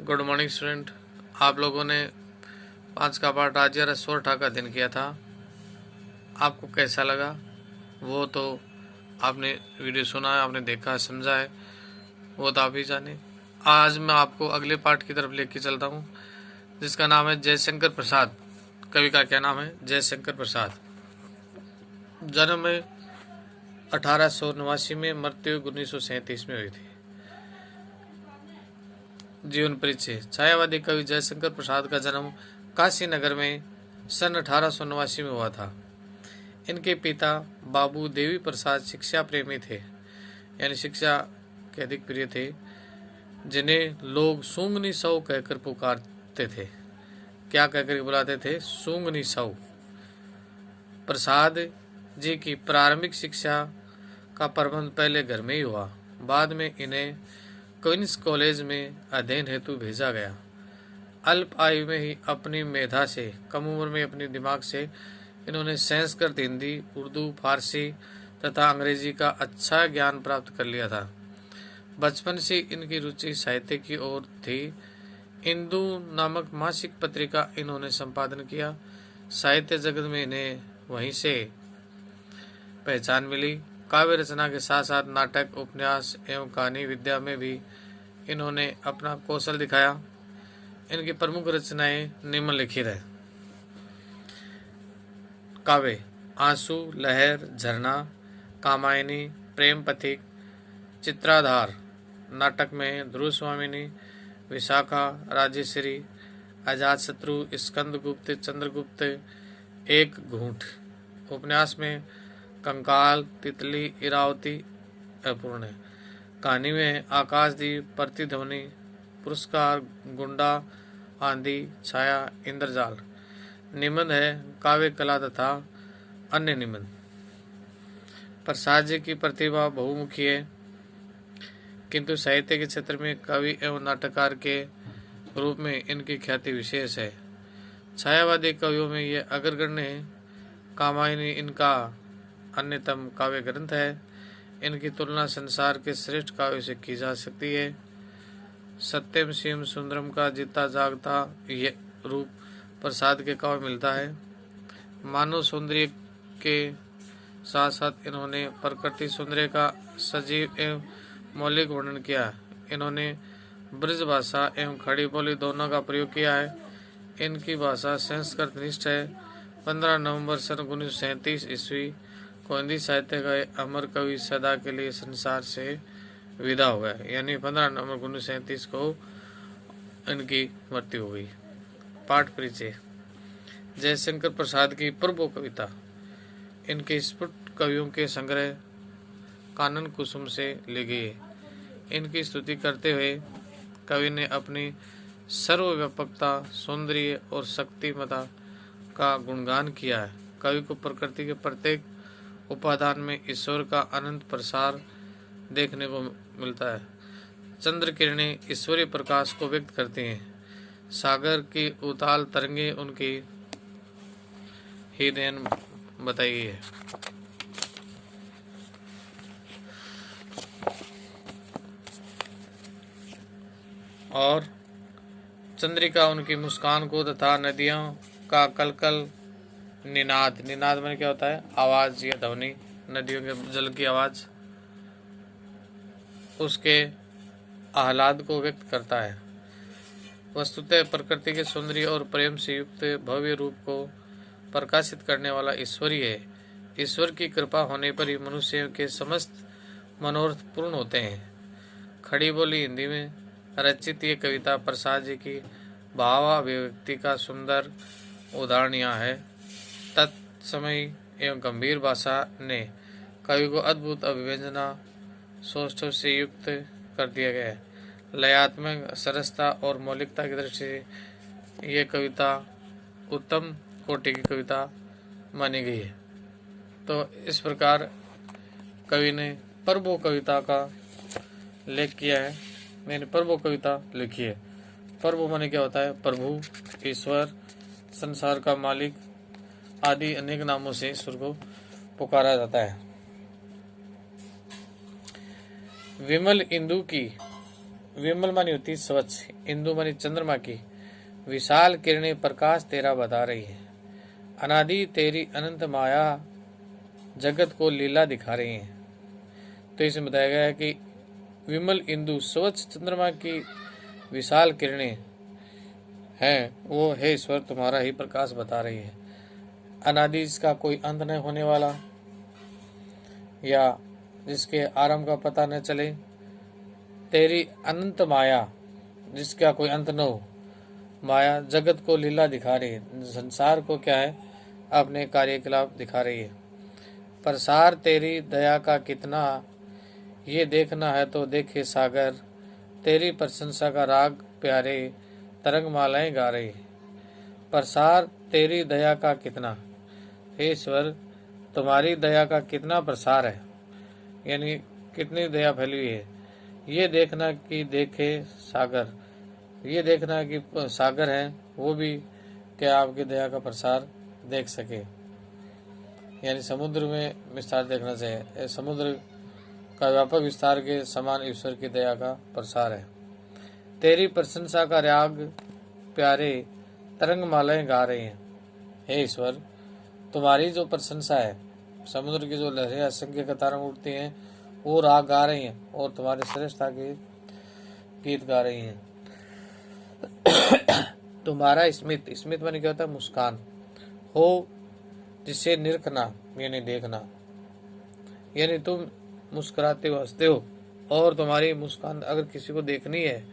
Good morning student. आप लोगों ने 5 का पाठ आज या सोरठा का दिन किया था। आपको कैसा लगा वो तो आपने वीडियो सुना है, आपने देखा है, समझा है, वो तो आप ही जाने। आज मैं आपको अगले पाठ की तरफ लेके चलता हूँ जिसका नाम है जयशंकर प्रसाद। कवि का क्या नाम है? जयशंकर प्रसाद। जन्म में 1889 में, मृत्यु 1937 में हुई थी। जीवन परिचय। छायावादी कवि जयशंकर प्रसाद का जन्म काशी नगर में सन 1889 में हुआ था। इनके पिता बाबू देवी प्रसाद शिक्षा प्रेमी थे, यानी शिक्षा के अधिक प्रिय थे, जिन्हें लोग सूंगनी साहू कहकर पुकारते थे। क्या कहकर बुलाते थे? सूंगनी साहू। प्रसाद जी की प्रारंभिक शिक्षा का प्रबंध पहले घर में ही हुआ। बाद में इन्हें क्वींस कॉलेज में अध्ययन हेतु भेजा गया। अल्प आयु में ही अपनी मेधा से, कम उम्र में अपने दिमाग से इन्होंने संस्कृत, हिंदी, उर्दू, फारसी तथा अंग्रेजी का अच्छा ज्ञान प्राप्त कर लिया था। बचपन से इनकी रुचि साहित्य की ओर थी। इंदु नामक मासिक पत्रिका इन्होंने संपादन किया। साहित्य जगत में इन्हें वहीं से पहचान मिली। काव्य रचना के साथ साथ नाटक, उपन्यास एवं कहानी विद्या में भी इन्होंने अपना कौशल दिखाया। इनकी प्रमुख रचनाएं निम्नलिखित है। काव्य: आंसू, लहर, झरना, कामायनी, प्रेम पथिक, चित्राधार। नाटक में ध्रुव स्वामिनी, विशाखा, राजेश्वरी, अजातशत्रु, स्कंदगुप्त, चंद्रगुप्त, एक घूंट। उपन्यास में कंकाल, तितली, इरावती, अपूर्ण। कहानी में आकाशदीप, प्रतिध्वनि, पुरस्कार, गुंडा, आंधी, छाया, इंद्रजाल। निबंध है काव्य कला तथा अन्य निबंध। प्रसाद जी की प्रतिभा बहुमुखी है, किंतु साहित्य के क्षेत्र में कवि एवं नाटककार के रूप में इनकी ख्याति विशेष है। छायावादी कवियों में ये अग्रगण्य है। कामायनी इनका अन्यतम काव्य ग्रंथ है। इनकी तुलना संसार के श्रेष्ठ काव्य से की जा सकती है। सत्यम शिवम सुंदरम का जीता जागता ये रूप प्रसाद के काव्य मिलता है। मानव सौंदर्य के साथ साथ इन्होंने प्रकृति सौंदर्य का सजीव एवं मौलिक वर्णन किया। इन्होंने ब्रज भाषा एवं खड़ी बोली दोनों का प्रयोग किया है। इनकी भाषा संस्कृत निष्ठ है। 15 नवंबर सन 1937 ईस्वी को हिंदी साहित्य का अमर कवि सदा के लिए संसार से विदा हो गए, यानी 15 नवंबर 1937 को इनकी मृत्यु हो गई। पाठ परिचय। जयशंकर प्रसाद की प्रभु कविता। इनके स्फुट कवियों के संग्रह कानन कुसुम से ली गई है। इनकी स्तुति करते हुए कवि ने अपनी सर्वव्यापकता, सौंदर्य और शक्तिमता का गुणगान किया है। कवि को प्रकृति के प्रत्येक उपादान में ईश्वर का अनंत प्रसार देखने को मिलता है। चंद्र किरणें ईश्वरीय प्रकाश को व्यक्त करती हैं। सागर की उताल तरंगे उनकी ही देन बताई गई है। और चंद्रिका उनकी मुस्कान को तथा नदियों का कलकल निनाद। निनाद में क्या होता है? आवाज या ध्वनि, नदियों के जल की आवाज, उसके आह्लाद को व्यक्त करता है। वस्तुतः प्रकृति के सौंदर्य और प्रेम से युक्त भव्य रूप को प्रकाशित करने वाला ईश्वरी है। ईश्वर की कृपा होने पर ही मनुष्य के समस्त मनोरथ पूर्ण होते हैं। खड़ी बोली हिंदी में रचित ये कविता प्रसाद जी की भावाभिव्यक्ति का सुंदर उदाहरण यहाँ है। तत्समय एवं गंभीर भाषा ने कवि को अद्भुत अभिव्यंजना सौष्ठव से युक्त कर दिया गया है। लयात्मक सरसता और मौलिकता की दृष्टि से यह कविता उत्तम कोटि की कविता मानी गई है। तो इस प्रकार कवि ने प्रभु कविता का लेख किया है। मैंने प्रभु कविता लिखी है। प्रभु माने क्या होता है? प्रभु, ईश्वर, संसार का मालिक आदि अनेक नामों से ईश्वर को पुकारा जाता है। विमल इंदु की विमल मानी होती स्वच्छ, इंदु मानी चंद्रमा की विशाल किरणें प्रकाश तेरा बता रही है। अनादि तेरी अनंत माया जगत को लीला दिखा रही है। तो इसमें बताया गया है कि विमल इंदु स्वच्छ चंद्रमा की विशाल किरणें हैं, वो हे ईश्वर तुम्हारा ही प्रकाश बता रही है। अनादि इसका कोई अंत नहीं होने वाला, या जिसके आरंभ का पता न चले। तेरी अनंत माया जिसका कोई अंत न हो, माया जगत को लीला दिखा रही है, संसार को क्या है, अपने कार्यकलाप दिखा रही है। प्रसार तेरी दया का कितना, ये देखना है तो देखे सागर, तेरी प्रशंसा का राग प्यारे तरंग मालाएं गा रही है। प्रसार तेरी दया का कितना, हे ईश्वर तुम्हारी दया का कितना प्रसार है, यानी कितनी दया फैली हुई है। ये देखना कि देखे सागर, ये देखना कि सागर है वो भी क्या आपकी दया का प्रसार देख सके, यानी समुद्र में विस्तार देखना चाहिए। समुद्र का व्यापक विस्तार के समान ईश्वर की दया का प्रसार है। तेरी प्रशंसा का राग प्यारे तरंग मालाएं गा रही हैं। हे ईश्वर तुम्हारी जो प्रशंसा है, समुद्र की जो लहरें असंख्य कतार में उठती हैं वो राग गा रही हैं और तुम्हारी श्रेष्ठता के गीत गा रही हैं। तुम्हारा स्मित, स्मित माने क्या होता है, मुस्कान हो जिसे निरखना यानी देखना, यानी तुम मुस्कुराते हो हंसते हो, और तुम्हारी मुस्कान अगर किसी को देखनी है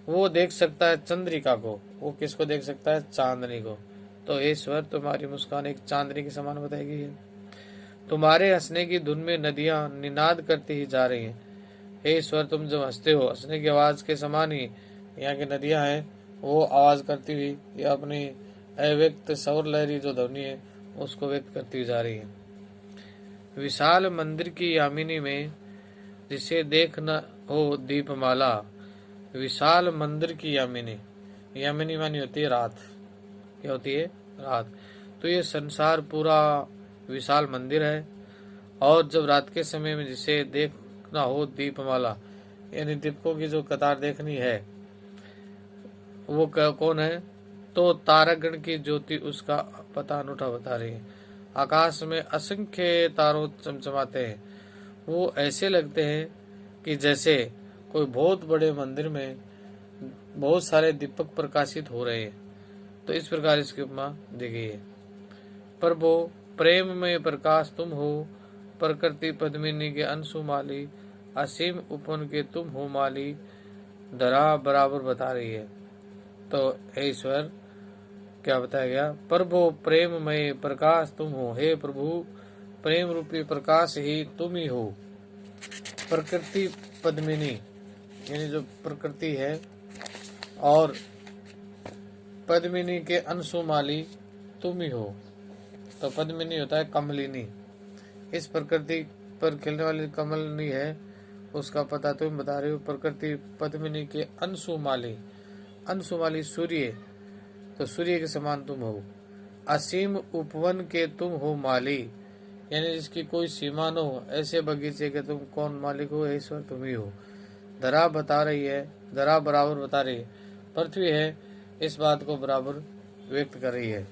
वो देख सकता है चंद्रिका को। वो किसको देख सकता है, चांदनी को। तो ईश्वर तुम्हारी मुस्कान एक चांदनी के समान बताई गई है। तुम्हारे हंसने की धुन में नदियां निनाद करती ही जा रही हैं। हे ईश्वर तुम जब हंसते हो, हंसने की आवाज के समान ही यहाँ की नदियां हैं वो आवाज करती हुई या अपनी अव्यक्त सौर लहरी जो ध्वनि है उसको व्यक्त करती हुई जा रही है। विशाल मंदिर की यामिनी में जिसे देख न हो दीपमाला, विशाल मंदिर की यामिनी, यामिनी मानी होती है रात, क्या होती है, रात। तो ये संसार पूरा विशाल मंदिर है, और जब रात के समय में जिसे देखना हो दीपमाला, यानी दीपकों की जो कतार देखनी है वो कौन है, तो तारागण की ज्योति उसका पता अनूठा बता रही है। आकाश में असंख्य तारों चमचमाते हैं, वो ऐसे लगते हैं कि जैसे कोई बहुत बड़े मंदिर में बहुत सारे दीपक प्रकाशित हो रहे हैं। तो इस प्रकार इसकी उपमा दी गई है। प्रभु प्रेम में प्रकाश तुम हो, प्रकृति पद्मिनी के अंशुमाली, असीम उपवन के तुम हो माली, धरा बराबर बता रही है। तो ईश्वर क्या बताया गया, प्रभु प्रेम में प्रकाश तुम हो, हे प्रभु प्रेम रूपी प्रकाश ही तुम ही हो। प्रकृति पद्मिनी यानी जो प्रकृति है, और पद्मिनी के अंशुमाली तुम ही हो। तो पद्मिनी होता है कमलिनी, इस प्रकृति पर खिलने वाली कमलिनी है उसका पता तुम बता रहे हो। प्रकृति पद्मिनी के अंशुमाली, अंशुमाली सूर्य, तो सूर्य के समान तुम हो। असीम उपवन के तुम हो माली, यानी जिसकी कोई सीमा न हो, ऐसे बगीचे के तुम कौन मालिक हो, ईश्वर तुम ही हो। धरा बता रही है, धरा बराबर बता रही है, पृथ्वी है इस बात को बराबर व्यक्त कर रही है।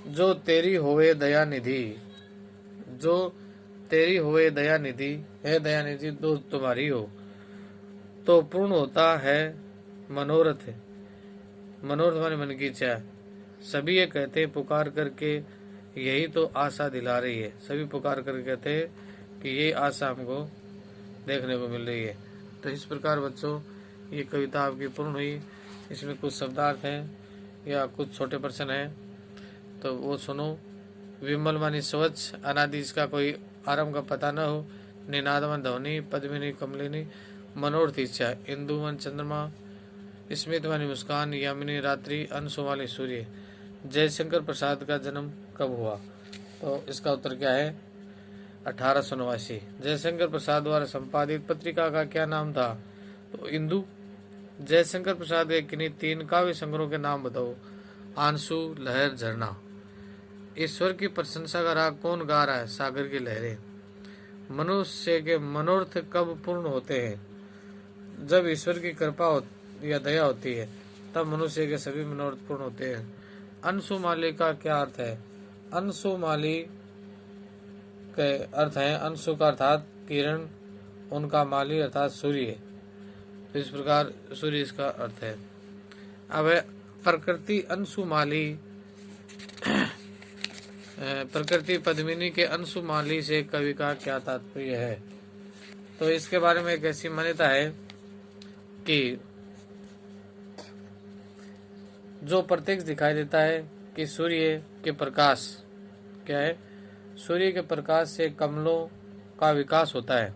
जो तेरी होवे दया निधि, जो तेरी होवे दया निधि, है दया निधि तो तुम्हारी हो, तो पूर्ण होता है मनोरथ। मनोरथ माने मन की इच्छा। सभी ये कहते हैं पुकार करके, यही तो आशा दिला रही है। सभी पुकार करके कहते हैं कि ये आशा हमको देखने को मिल रही है। तो इस प्रकार बच्चों ये कविता आपकी पूर्ण हुई। इसमें कुछ शब्दार्थ हैं या कुछ छोटे प्रश्न हैं, तो वो सुनो। विमल मानी स्वच्छ, अनादि इसका कोई आरंभ का पता न हो, निनाद मन ध्वनि, पद्मिनी कमलिनी, मनोरथ इच्छा, इंदु मन चंद्रमा, स्मित मानी मुस्कान, यामिनी रात्रि, अंशुमाली सूर्य। जयशंकर प्रसाद का जन्म कब हुआ? तो इसका उत्तर क्या है, 1889। जयशंकर प्रसाद द्वारा संपादित पत्रिका का क्या नाम था? तो इंदु। जयशंकर प्रसाद के किन्हीं 3 काव्य संग्रहों के नाम बताओ? आंसू, लहर, झरना। ईश्वर की प्रशंसा का राग कौन गा रहा है? सागर की लहरें। मनुष्य के मनोरथ कब पूर्ण होते हैं? जब ईश्वर की कृपा या दया होती है तब मनुष्य के सभी मनोरथ पूर्ण होते हैं। अंशुमाली का क्या अर्थ है? अंशुमाली के अर्थ है अंशु का अर्थात किरण, उनका माली अर्थात सूर्य। तो इस प्रकार सूर्य इसका अर्थ है। अब है प्रकृति अंशुमाली। प्रकृति पद्मिनी के अंशुमाली से कवि का क्या तात्पर्य है? तो इसके बारे में एक ऐसी मान्यता है कि जो प्रत्यक्ष दिखाई देता है कि सूर्य के प्रकाश क्या है, सूर्य के प्रकाश से कमलों का विकास होता है,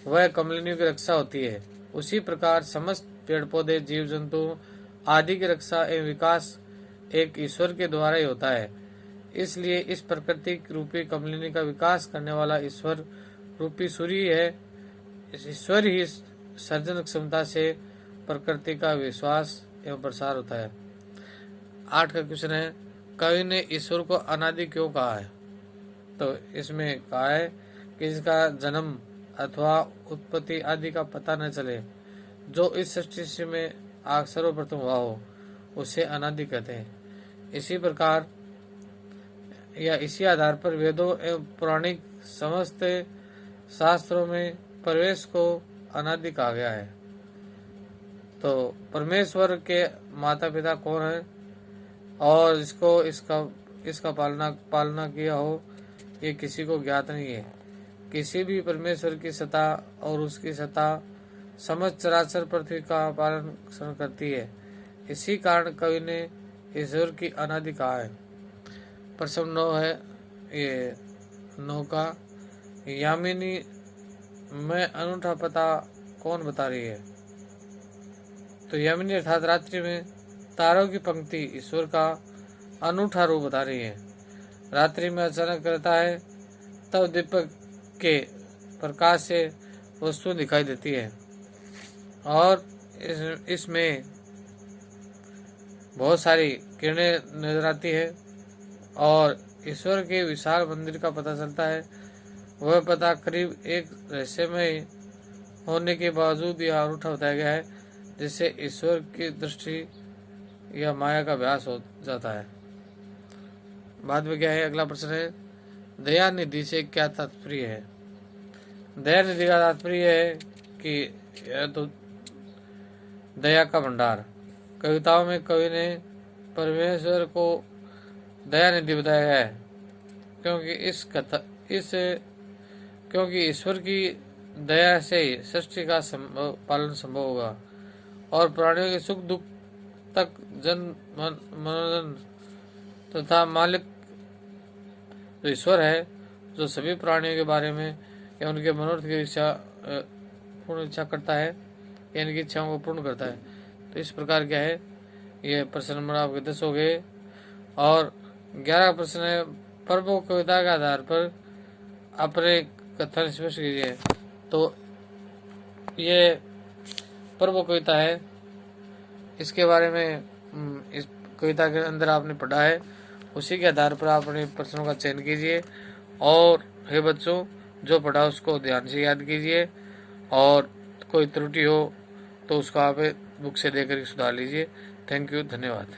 वह कमलिनियों की रक्षा होती है। उसी प्रकार समस्त पेड़ पौधे, जीव जंतु आदि की रक्षा एवं विकास एक ईश्वर के द्वारा ही होता है। इसलिए इस प्रकृति रूपी कमलिनी का विकास करने वाला ईश्वर रूपी सूर्य है। इस ईश्वर ही सर्जन क्षमता से प्रकृति का विश्वास एवं प्रसार होता है। 8 का क्वेश्चन है, कवि ने ईश्वर को अनादि क्यों कहा है? तो इसमें कहा है कि इसका जन्म अथवा उत्पत्ति आदि का पता न चले, जो इस सृष्टि में सर्वप्रथम हुआ हो उसे अनादि कहते हैं। इसी प्रकार या इसी आधार पर वेदों एवं पौराणिक समस्त शास्त्रों में प्रवेश को अनादि कहा गया है। तो परमेश्वर के माता पिता कौन है और इसका पालना किया हो, ये किसी को ज्ञात नहीं है। किसी भी परमेश्वर की सत्ता और उसकी सत्ता समस्त चराचर पृथ्वी का पालन करती है। इसी कारण कवि ने ईश्वर की अनादि कहा है। प्रश्न 9 है, ये 9 का, यामिनी में अनूठा पता कौन बता रही है? तो यामिनी अर्थात रात्रि में तारों की पंक्ति ईश्वर का अनूठा रूप बता रही है। रात्रि में अचानक रहता है तब दीपक के प्रकाश से वस्तु दिखाई देती है और इसमें बहुत सारी किरणें नजर आती है और ईश्वर के विशाल मंदिर का पता चलता है। वह पता करीब एक रहस्यमय होने के बावजूद यह अनूठा बताया गया है, जिससे ईश्वर की दृष्टि या माया का अभ्यास हो जाता है। बाद में क्या है, अगला प्रश्न है, दयानिधि से क्या तात्पर्य है? दयानिधि का तात्पर्य है कि यह तो दया का भंडार। कविताओं में कवि ने परमेश्वर को दयानिधि बताया गया है, क्योंकि ईश्वर की दया से ही सृष्टि का पालन संभव होगा और प्राणियों के सुख दुख तक मनोरंजन तथा मालिक जो ईश्वर है, जो सभी प्राणियों के बारे में या उनके मनोरथ की पूर्ण इच्छा करता है या इनकी इच्छाओं को पूर्ण करता है। तो इस प्रकार क्या है, ये प्रश्न नंबर आपके 10 हो गए। और 11 प्रश्न है, पर्व कविता के आधार पर अपने कथन स्पष्ट कीजिए। तो ये पर्व कविता है, इसके बारे में इस कविता के अंदर आपने पढ़ा है, उसी के आधार पर आप अपने प्रश्नों का चयन कीजिए। और हे बच्चों, जो पढ़ा उसको ध्यान से याद कीजिए और कोई त्रुटि हो तो उसको आप बुक से देकर सुधार लीजिए। थैंक यू, धन्यवाद।